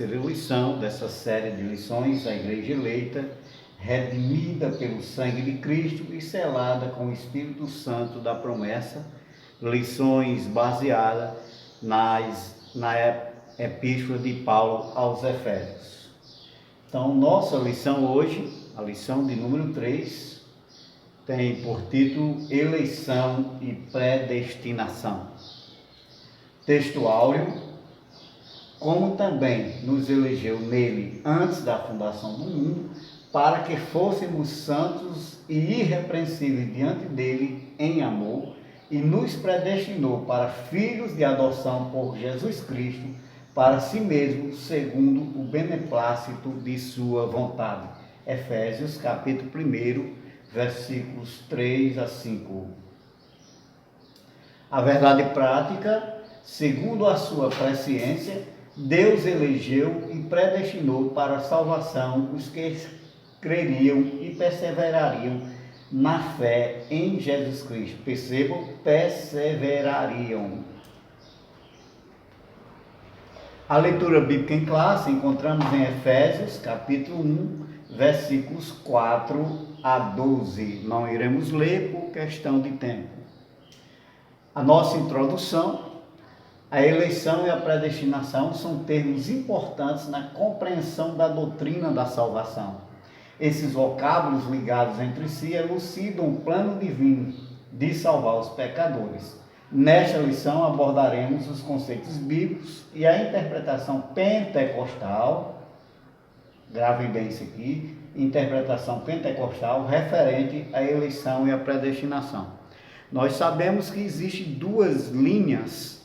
terceira lição dessa série de lições, a Igreja Eleita, redimida pelo sangue de Cristo e selada com o Espírito Santo da promessa, lições baseadas na Epístola de Paulo aos Efésios. Então, nossa lição hoje, a lição de número 3, tem por título Eleição e Predestinação. Texto áureo: como também nos elegeu nele antes da fundação do mundo, para que fôssemos santos e irrepreensíveis diante dele em amor, e nos predestinou para filhos de adoção por Jesus Cristo, para si mesmo, segundo o beneplácito de sua vontade. Efésios, capítulo 1, versículos 3 a 5. A verdade prática: segundo a sua presciência, Deus elegeu e predestinou para a salvação os que creriam e perseverariam na fé em Jesus Cristo. Percebam, perseverariam. A leitura bíblica em classe encontramos em Efésios, capítulo 1, versículos 4 a 12. Não iremos ler por questão de tempo. A nossa introdução: a eleição e a predestinação são termos importantes na compreensão da doutrina da salvação. Esses vocábulos ligados entre si elucidam o plano divino de salvar os pecadores. Nesta lição abordaremos os conceitos bíblicos e a interpretação pentecostal, grave bem isso aqui, interpretação pentecostal referente à eleição e à predestinação. Nós sabemos que existem duas linhas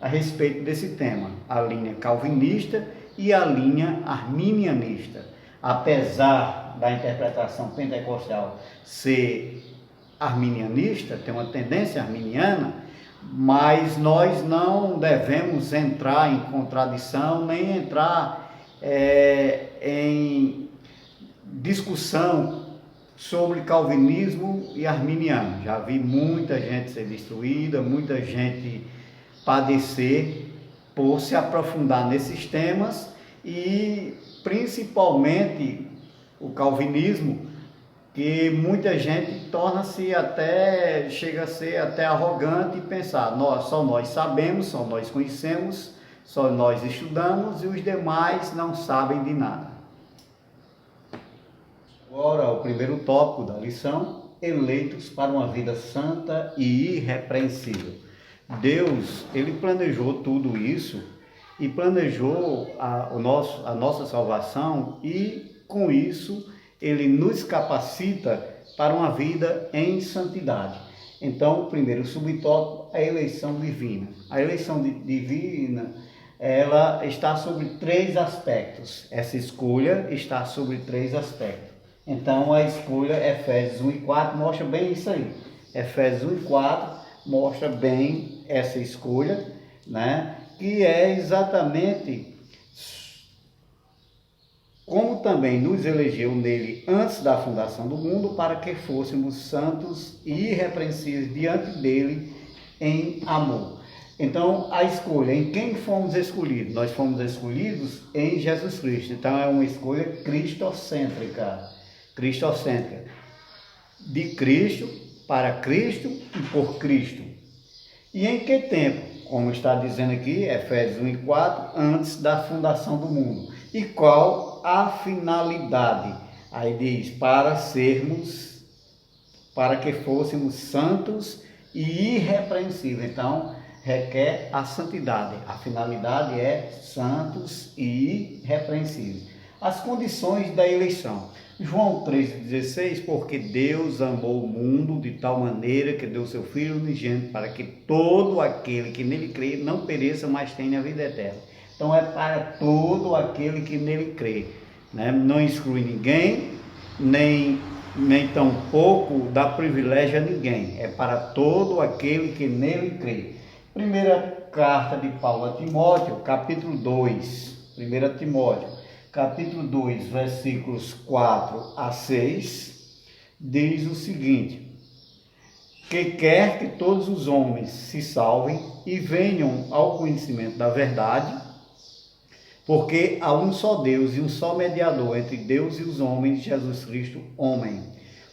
a respeito desse tema, a linha calvinista e a linha arminianista. Apesar da interpretação pentecostal ser arminianista, tem uma tendência arminiana, mas nós não devemos entrar em contradição, nem entrar em discussão sobre calvinismo e arminiano. Já vi muita gente ser destruída, muita gente padecer por se aprofundar nesses temas, e principalmente o calvinismo, que muita gente chega a ser até arrogante e pensar: só nós sabemos, só nós conhecemos, só nós estudamos e os demais não sabem de nada. Agora, o primeiro tópico da lição: eleitos para uma vida santa e irrepreensível. Deus, ele planejou tudo isso e planejou a nossa salvação, e com isso ele nos capacita para uma vida em santidade. Então, o primeiro subtópico é a eleição divina. A eleição divina, ela está sobre 3 aspectos. Essa escolha está sobre 3 aspectos. Então, a escolha, Efésios 1:4, mostra bem isso aí. Efésios 1:4 mostra bem essa escolha, né? Que é exatamente: como também nos elegeu nele antes da fundação do mundo, para que fôssemos santos e irrepreensíveis diante dele em amor. Então, a escolha: em quem fomos escolhidos? Nós fomos escolhidos em Jesus Cristo. Então, é uma escolha cristocêntrica. De Cristo, para Cristo e por Cristo. E em que tempo? Como está dizendo aqui, Efésios 1:4, antes da fundação do mundo. E qual a finalidade? Aí diz: para que fôssemos santos e irrepreensíveis. Então, requer a santidade. A finalidade é santos e irrepreensíveis. As condições da eleição: João 3,16, porque Deus amou o mundo de tal maneira que deu seu Filho unigênito, para que todo aquele que nele crê não pereça, mas tenha a vida eterna. Então, é para todo aquele que nele crê, né? Não exclui ninguém, nem tampouco dá privilégio a ninguém. É para todo aquele que nele crê. Primeira carta de Paulo a Timóteo, capítulo 2. 1 Timóteo, capítulo 2, versículos 4 a 6, diz o seguinte: que quer que todos os homens se salvem e venham ao conhecimento da verdade. Porque há um só Deus e um só mediador entre Deus e os homens, Jesus Cristo, homem,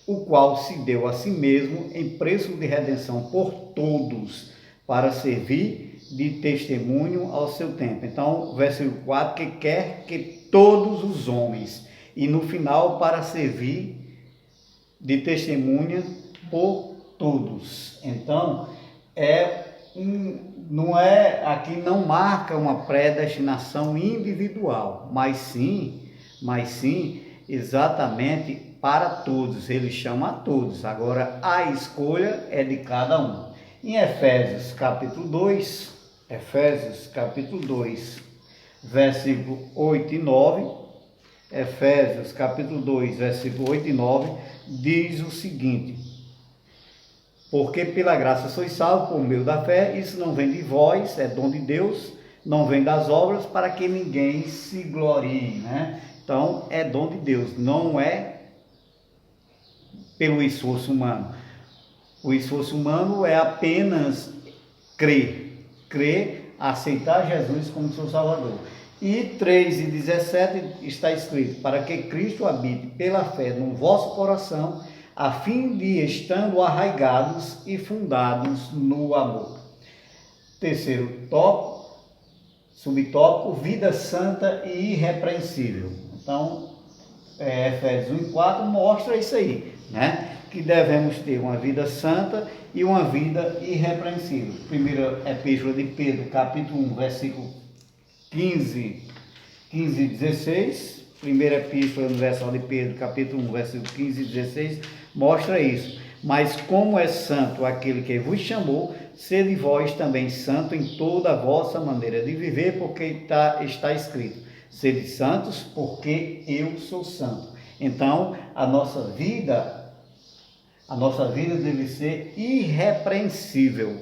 o qual se deu a si mesmo em preço de redenção por todos, para servir de testemunho ao seu tempo. Então, versículo 4, que quer que todos os homens, e no final, para servir de testemunha por todos. Então, aqui não marca uma predestinação individual, mas sim exatamente para todos. Ele chama a todos. Agora, a escolha é de cada um. Em Efésios capítulo 2, versículo 8 e 9, Efésios capítulo 2, versículo 8 e 9, diz o seguinte: porque pela graça sois salvos por meio da fé, isso não vem de vós, é dom de Deus, não vem das obras, para que ninguém se glorie, né? Então, é dom de Deus, não é pelo esforço humano. O esforço humano é apenas crer, aceitar Jesus como seu Salvador. E 3:17 está escrito: para que Cristo habite pela fé no vosso coração, a fim de, estando arraigados e fundados no amor. Terceiro tópico, subtópico, vida santa e irrepreensível. Então, Efésios 1:4 mostra isso aí, né? Que devemos ter uma vida santa e uma vida irrepreensível. Primeira epístola de Pedro, capítulo 1, versículo 15 e 16. Primeira epístola universal de Pedro, capítulo 1, versículo 15 e 16, mostra isso. Mas como é santo aquele que vos chamou, sede vós também santo em toda a vossa maneira de viver, porque está escrito: sede santos, porque eu sou santo. Então, a nossa vida deve ser irrepreensível.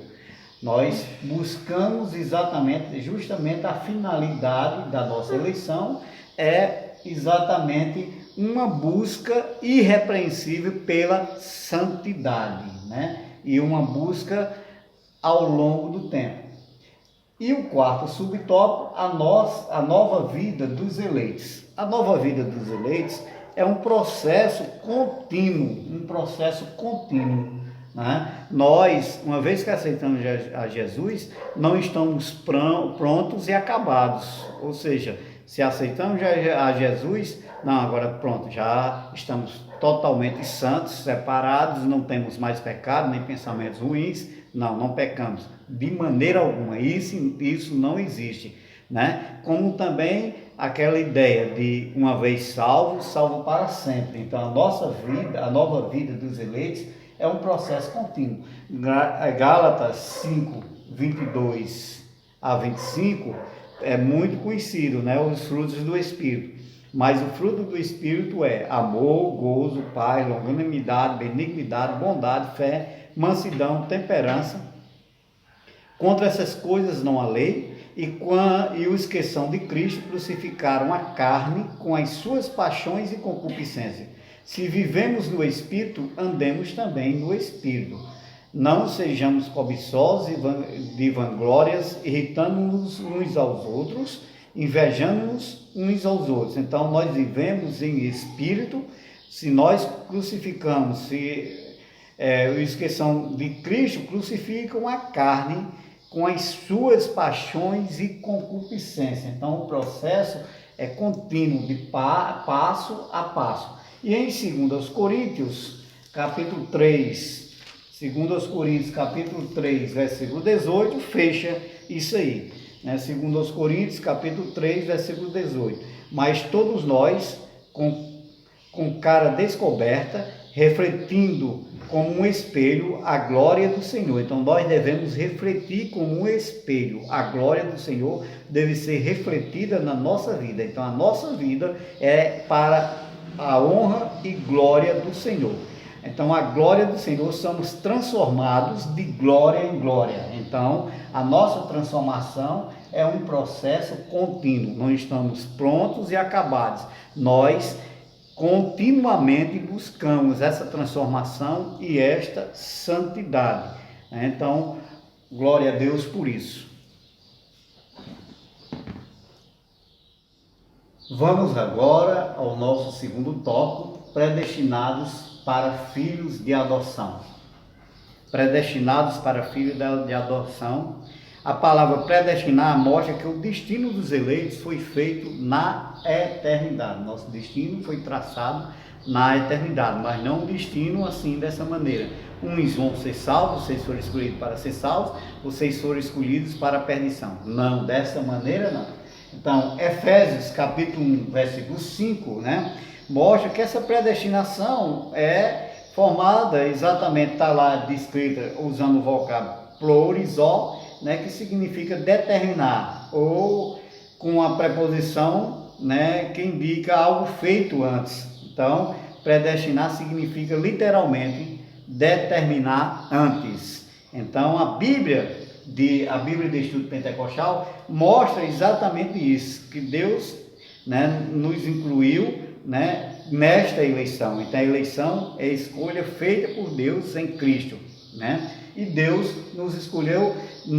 Nós buscamos justamente a finalidade da nossa eleição é exatamente uma busca irrepreensível pela santidade, né? E uma busca ao longo do tempo. E o quarto subtópico, a nova vida dos eleitos. A nova vida dos eleitos é um processo contínuo, né? Nós, uma vez que aceitamos a Jesus, não estamos prontos e acabados. Ou seja, se aceitamos a Jesus, não, agora pronto, já estamos totalmente santos, separados, não temos mais pecado, nem pensamentos ruins. Não pecamos de maneira alguma. Isso não existe, né? Como também aquela ideia de uma vez salvo para sempre. Então a nova vida dos eleitos é um processo contínuo. Gálatas 5, 22 a 25 é muito conhecido, né? Os frutos do Espírito. Mas o fruto do Espírito é amor, gozo, paz, longanimidade, benignidade, bondade, fé, mansidão, temperança. Contra essas coisas não há lei. E os que são de Cristo crucificaram a carne com as suas paixões e concupiscências. Se vivemos no Espírito, andemos também no Espírito. Não sejamos cobiçosos de vanglórias, irritando-nos uns aos outros, invejando-nos uns aos outros. Então, nós vivemos em Espírito. Se nós crucificamos, os que são de Cristo crucificam a carne com as suas paixões e concupiscências. Então, o processo é contínuo, de passo a passo. E em 2 Coríntios, capítulo 3, capítulo 3, versículo 18, fecha isso aí. Né? 2 Coríntios, capítulo 3, versículo 18. Mas todos nós, com cara descoberta, refletindo como um espelho a glória do Senhor. Então nós devemos refletir como um espelho. A glória do Senhor deve ser refletida na nossa vida. Então a nossa vida é para a honra e glória do Senhor. Então a glória do Senhor, somos transformados de glória em glória. Então a nossa transformação é um processo contínuo. Não estamos prontos e acabados. Nós continuamente buscamos essa transformação e esta santidade. Então, glória a Deus por isso. Vamos agora ao nosso segundo tópico, predestinados para filhos de adoção. Predestinados para filhos de adoção. A palavra predestinar mostra que o destino dos eleitos foi feito na eternidade. Nosso destino foi traçado na eternidade, mas não um destino assim, dessa maneira. Uns vão ser salvos, vocês foram escolhidos para ser salvos, vocês foram escolhidos para a perdição. Não, dessa maneira não. Então, Efésios capítulo 1, versículo 5, mostra que essa predestinação é formada exatamente, está lá descrita usando o vocábulo plurizo, que significa determinar, ou com a preposição que indica algo feito antes. Então, predestinar significa literalmente determinar antes. Então, a Bíblia de Estudo Pentecostal mostra exatamente isso, que Deus nos incluiu nesta eleição. Então, a eleição é a escolha feita por Deus em Cristo, e Deus nos escolheu de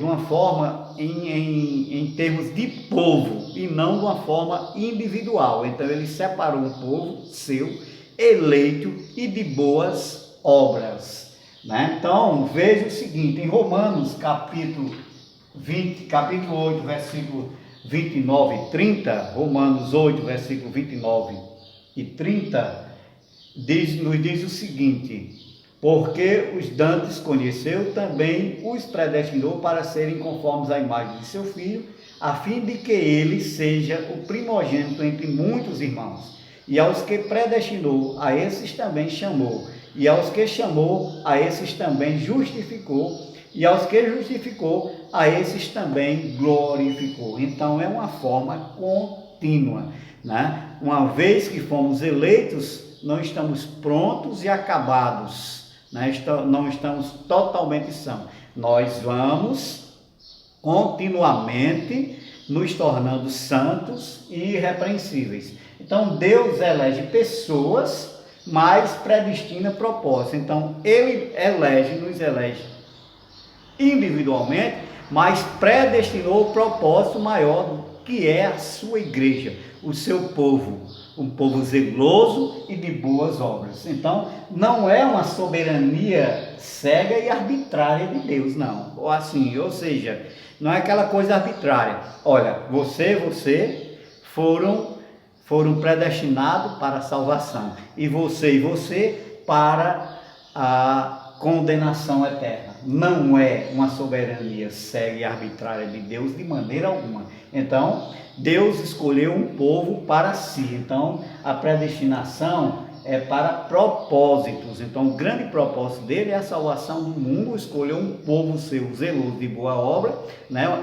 uma forma em termos de povo e não de uma forma individual. Então ele separou um povo seu, eleito e de boas obras, Então veja o seguinte, em Romanos capítulo 8, versículo 29 e 30, Romanos 8, versículo 29 e 30, nos diz o seguinte: porque os dantes conheceu, também os predestinou para serem conformes à imagem de seu filho, a fim de que ele seja o primogênito entre muitos irmãos. E aos que predestinou, a esses também chamou. E aos que chamou, a esses também justificou. E aos que justificou, a esses também glorificou. Então é uma forma contínua, Uma vez que fomos eleitos, não estamos prontos e acabados. Não estamos totalmente sãos. Nós vamos continuamente nos tornando santos e irrepreensíveis. Então Deus elege pessoas, mas predestina propósito. Então Ele nos elege individualmente, mas predestinou o propósito maior, que é a sua igreja, o seu povo. Um povo zeloso e de boas obras. Então, não é uma soberania cega e arbitrária de Deus, não. Ou seja, não é aquela coisa arbitrária. Olha, você foram predestinados para a salvação. E você para a condenação eterna. Não é uma soberania cega e arbitrária de Deus de maneira alguma. Então, Deus escolheu um povo para si. Então, a predestinação é para propósitos. Então, o grande propósito dele é a salvação do mundo. Escolheu um povo seu zeloso de boa obra,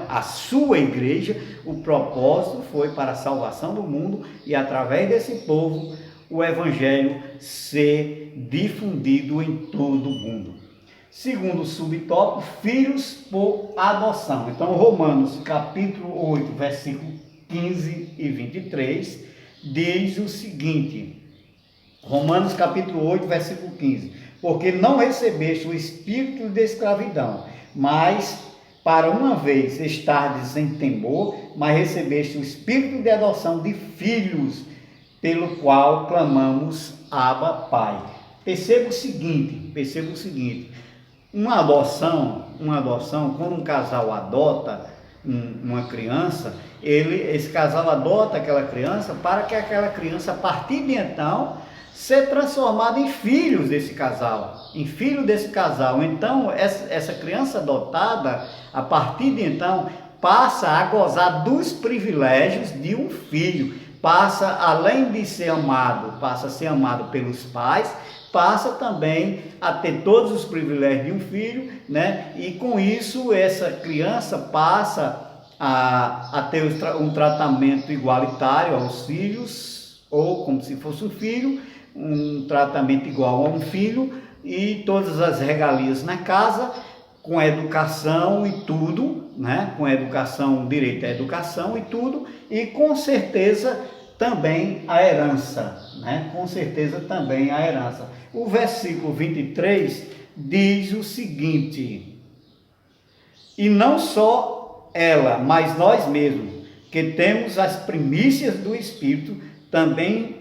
a sua igreja. O propósito foi para a salvação do mundo e, através desse povo, o evangelho ser difundido em todo o mundo. Segundo subtópico, filhos por adoção. Então, Romanos capítulo 8, versículo 15 e 23, diz o seguinte, Romanos capítulo 8, versículo 15, porque não recebeste o espírito de escravidão, mas para uma vez estardes em temor, mas recebeste o espírito de adoção de filhos, pelo qual clamamos, Abba, Pai. Perceba o seguinte, uma adoção, quando um casal adota uma criança, esse casal adota aquela criança para que aquela criança, a partir de então, seja transformada em filhos desse casal, Então, essa criança adotada, a partir de então, passa a gozar dos privilégios de um filho, passa, além de ser amado, passa a ser amado pelos pais, passa também a ter todos os privilégios de um filho, E com isso essa criança passa a ter um tratamento igualitário aos filhos, ou como se fosse um filho, um tratamento igual a um filho, e todas as regalias na casa, com educação e tudo, Com educação, direito à educação e tudo, e com certeza também a herança, Com certeza também a herança. O versículo 23 diz o seguinte: e não só ela, mas nós mesmos, que temos as primícias do Espírito, também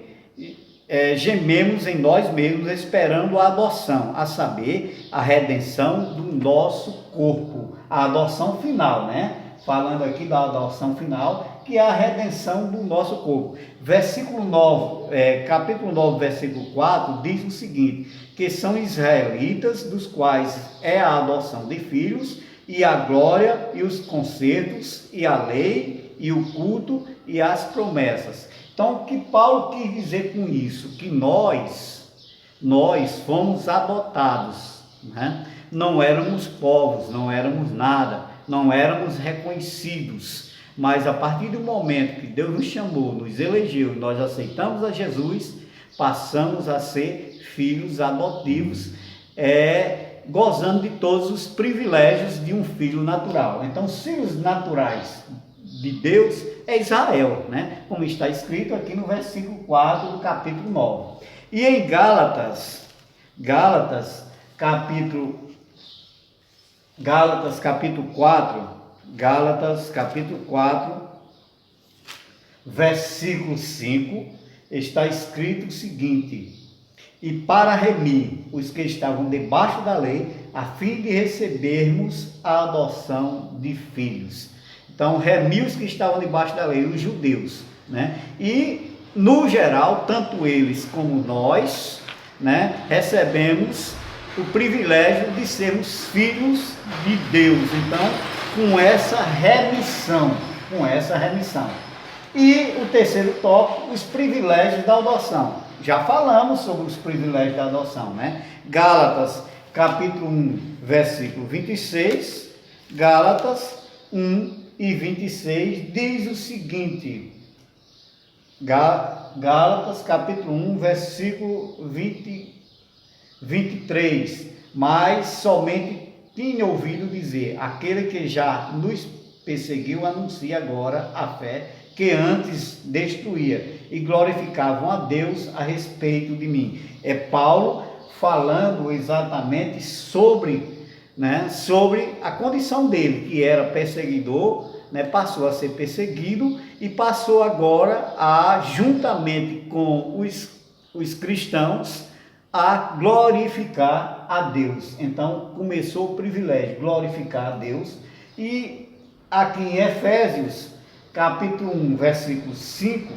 gememos em nós mesmos, esperando a adoção, a saber, a redenção do nosso corpo, a adoção final, né? Falando aqui da adoção final, que é a redenção do nosso corpo. Versículo 9, capítulo 9, versículo 4, diz o seguinte, que são israelitas, dos quais é a adoção de filhos, e a glória, e os concertos, e a lei, e o culto, e as promessas. Então, o que Paulo quis dizer com isso? Que nós fomos adotados, né? Não éramos povos, não éramos nada, não éramos reconhecidos, mas a partir do momento que Deus nos chamou, nos elegeu e nós aceitamos a Jesus, passamos a ser filhos adotivos, gozando de todos os privilégios de um filho natural. Então, os filhos naturais de Deus é Israel, né? Como está escrito aqui no versículo 4 do capítulo 9. E em Gálatas capítulo 4, versículo 5, está escrito o seguinte: e para remir os que estavam debaixo da lei, a fim de recebermos a adoção de filhos. Então, remir os que estavam debaixo da lei, os judeus, né? E, no geral, tanto eles como nós, né, recebemos o privilégio de sermos filhos de Deus. Então, com essa remissão. E o terceiro tópico, os privilégios da adoção. Já falamos sobre os privilégios da adoção, né? Gálatas, capítulo 1, versículo 26, Gálatas 1 e 26, diz o seguinte, Gálatas, capítulo 1, versículo 23, mas somente tinha ouvido dizer, aquele que já nos perseguiu, anuncia agora a fé que antes destruía, e glorificavam a Deus a respeito de mim. É Paulo falando exatamente sobre a condição dele, que era perseguidor, né, passou a ser perseguido e passou agora a, juntamente com os cristãos, a glorificar a Deus. Então começou o privilégio, glorificar a Deus. E aqui em Efésios, capítulo 1, versículo 5,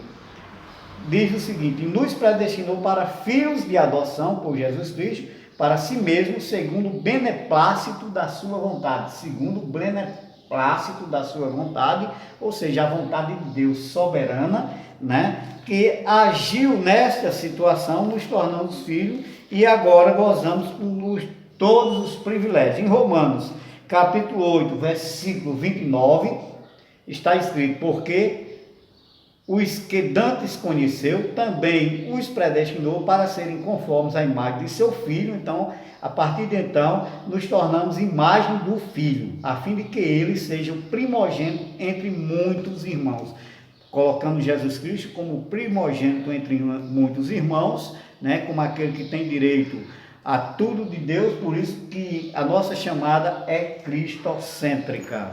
diz o seguinte: nos predestinou para filhos de adoção por Jesus Cristo, para si mesmo, segundo o beneplácito da sua vontade. Segundo o beneplácito da sua vontade, ou seja, a vontade de Deus soberana, né, que agiu nesta situação, nos tornando filhos, e agora gozamos todos os privilégios. Em Romanos, capítulo 8, versículo 29, está escrito: porque os que dantes conheceu, também os predestinou para serem conformes à imagem de seu Filho. Então, a partir de então, nos tornamos imagem do Filho, a fim de que ele seja o primogênito entre muitos irmãos. Colocando Jesus Cristo como primogênito entre muitos irmãos, né, como aquele que tem direito a tudo de Deus, por isso que a nossa chamada é cristocêntrica.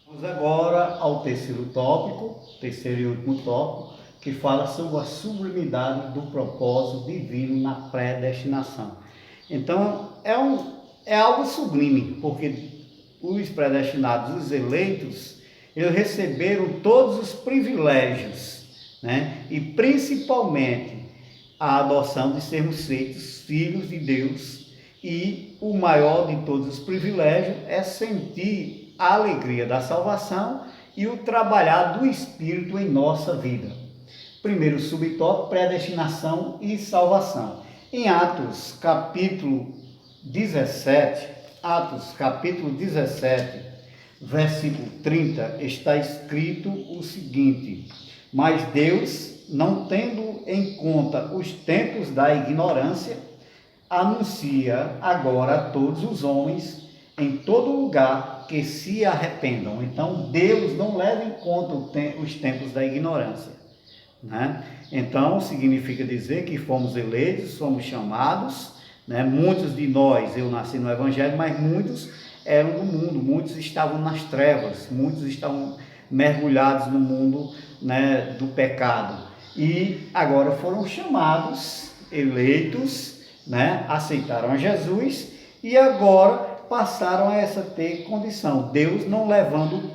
Vamos agora ao terceiro e último tópico, que fala sobre a sublimidade do propósito divino na predestinação. Então, é algo sublime, porque os predestinados, os eleitos, eles receberam todos os privilégios, né? E principalmente a adoção de sermos feitos filhos de Deus, e o maior de todos os privilégios é sentir a alegria da salvação e o trabalhar do Espírito em nossa vida. Primeiro subtópico, predestinação e salvação. Em Atos capítulo 17, versículo 30, está escrito o seguinte: mas Deus, não tendo em conta os tempos da ignorância, anuncia agora a todos os homens em todo lugar que se arrependam. Então Deus não leva em conta os tempos da ignorância, né? Então significa dizer que fomos eleitos, somos chamados, né? Muitos de nós, eu nasci no Evangelho, mas muitos eram do mundo, muitos estavam nas trevas, muitos estavam mergulhados no mundo, né, do pecado. E agora foram chamados, eleitos, né, aceitaram a Jesus e agora passaram a ter condição. Deus não levando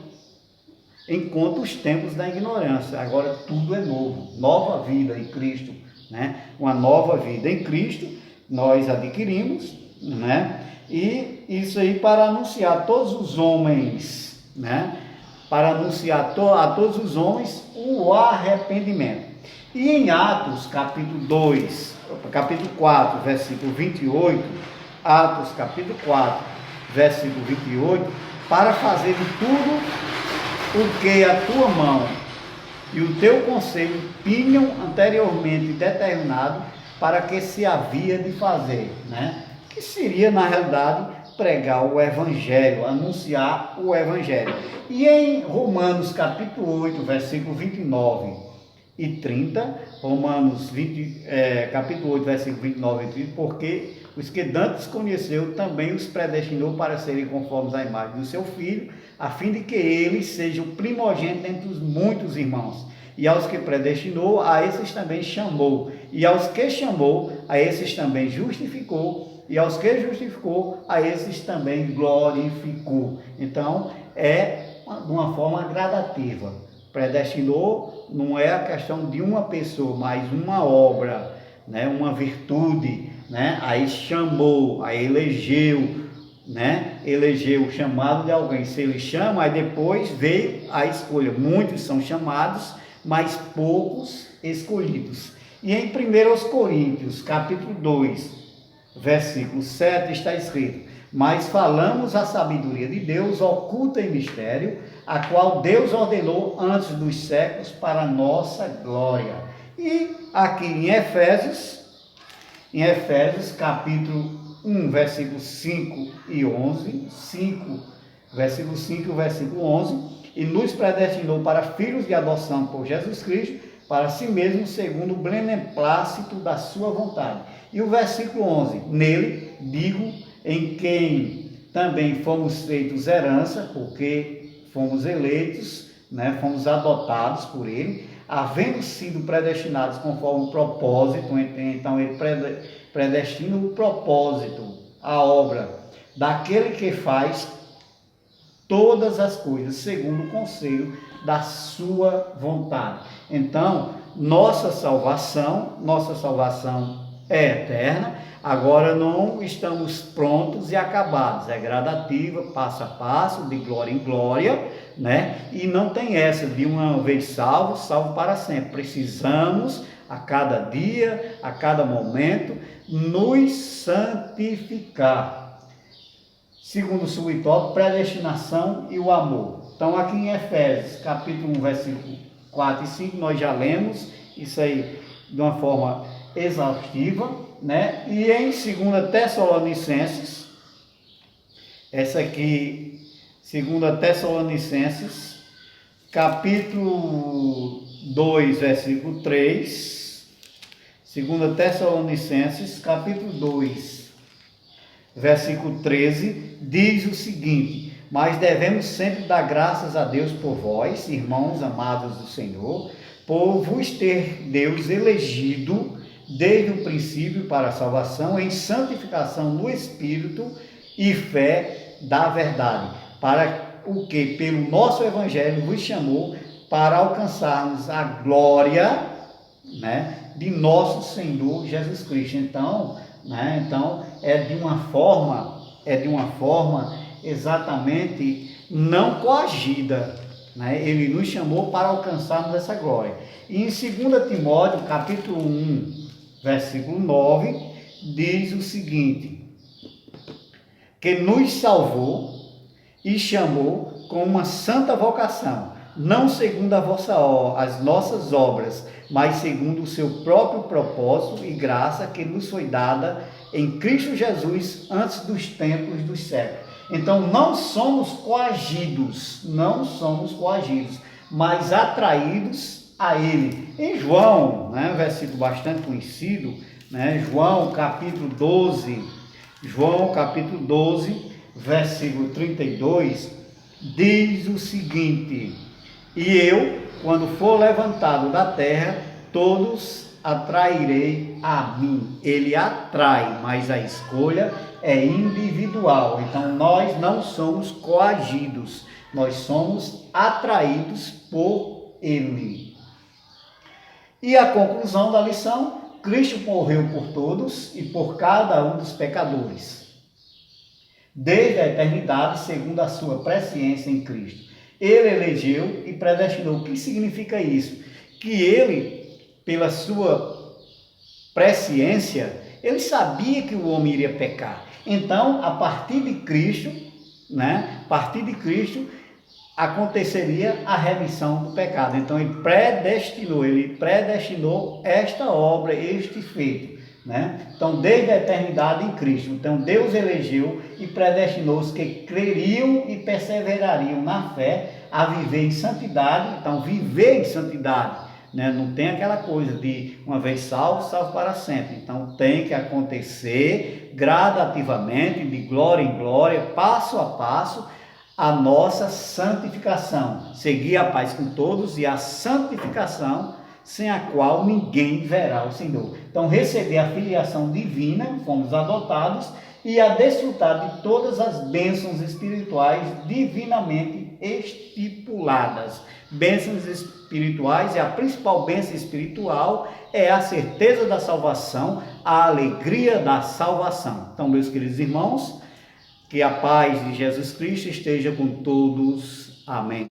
em conta os tempos da ignorância. Agora tudo é novo, nova vida em Cristo, né? Uma nova vida em Cristo nós adquirimos, né? E isso aí para anunciar a todos os homens, né? Para anunciar a todos os homens o arrependimento. E em Atos, capítulo 4, versículo 28, Atos, capítulo 4, versículo 28, para fazer tudo o que a tua mão e o teu conselho tinham anteriormente determinado para que se havia de fazer, né? Que seria, na realidade, pregar o Evangelho, anunciar o Evangelho. E em Romanos, capítulo 8, versículo 29 e 30, capítulo 8, versículo 29 e 30, porque os que dantes conheceu também os predestinou para serem conformes à imagem do seu Filho, a fim de que ele seja o primogênito entre os muitos irmãos. E aos que predestinou, a esses também chamou. E aos que chamou, a esses também justificou. E aos que justificou, a esses também glorificou. Então, é de uma forma gradativa. Predestinou não é a questão de uma pessoa, mas uma obra, né? Uma virtude, né? Aí chamou, aí elegeu, né? Elegeu o chamado de alguém. Se ele chama, aí depois veio a escolha. Muitos são chamados, mas poucos escolhidos. E em 1 Coríntios, capítulo 2, versículo 7, está escrito: mas falamos a sabedoria de Deus oculta em mistério, a qual Deus ordenou antes dos séculos para a nossa glória. E aqui em Efésios, capítulo 1, versículo 5 e 11, versículo 5 e versículo 11, e nos predestinou para filhos de adoção por Jesus Cristo, para si mesmo, segundo o beneplácito da sua vontade. E o versículo 11, nele, digo, em quem também fomos feitos herança, porque fomos eleitos, né, fomos adotados por ele, havendo sido predestinados conforme o propósito. Então ele predestina o propósito, a obra daquele que faz todas as coisas segundo o conselho da sua vontade. Então, nossa salvação é eterna. Agora não estamos prontos e acabados, é gradativa, passo a passo, de glória em glória, né? E não tem essa de uma vez salvo, salvo para sempre. Precisamos a cada dia, a cada momento, nos santificar. Segundo o subtópico, predestinação e o amor. Então aqui em Efésios, capítulo 1, versículo 4 e 5, nós já lemos isso aí de uma forma exaustiva, né? E em 2 Tessalonicenses, essa aqui, 2 Tessalonicenses, capítulo 2, versículo 3, 2 Tessalonicenses, capítulo 2, versículo 13, diz o seguinte: mas devemos sempre dar graças a Deus por vós, irmãos amados do Senhor, por vos ter Deus elegido desde o princípio para a salvação, em santificação no Espírito e fé da verdade, para o que pelo nosso Evangelho vos chamou para alcançarmos a glória, né, de nosso Senhor Jesus Cristo. Então, né, é de uma forma exatamente não coagida, né? Ele nos chamou para alcançarmos essa glória. E em 2 Timóteo, capítulo 1, versículo 9, diz o seguinte: que nos salvou e chamou com uma santa vocação, não segundo as nossas obras, mas segundo o seu próprio propósito e graça que nos foi dada em Cristo Jesus antes dos tempos dos séculos. Então não somos coagidos, mas atraídos a Ele. Em João, né, um versículo bastante conhecido, né, João capítulo 12, versículo 32, diz o seguinte: E eu, quando for levantado da terra, todos atrairei a mim. Ele atrai, mas a escolha é individual. Então nós não somos coagidos, nós somos atraídos por Ele. E a conclusão da lição: Cristo morreu por todos e por cada um dos pecadores, desde a eternidade, segundo a sua presciência em Cristo. Ele elegeu e predestinou. O que significa isso? Que ele, pela sua presciência, ele sabia que o homem iria pecar. Então, a partir de Cristo, a partir de Cristo, aconteceria a remissão do pecado. Então, ele predestinou esta obra, este feito. Então, desde a eternidade em Cristo. Então, Deus elegeu e predestinou os que creriam e perseverariam na fé a viver em santidade. Então, viver em santidade, não tem aquela coisa de uma vez salvo, salvo para sempre. Então, tem que acontecer gradativamente, de glória em glória, passo a passo, a nossa santificação. Seguir a paz com todos e a santificação, sem a qual ninguém verá o Senhor. Então, receber a filiação divina, fomos adotados, e a desfrutar de todas as bênçãos espirituais divinamente estipuladas. Bênçãos espirituais, e a principal bênção espiritual é a certeza da salvação, a alegria da salvação. Então, meus queridos irmãos, que a paz de Jesus Cristo esteja com todos. Amém.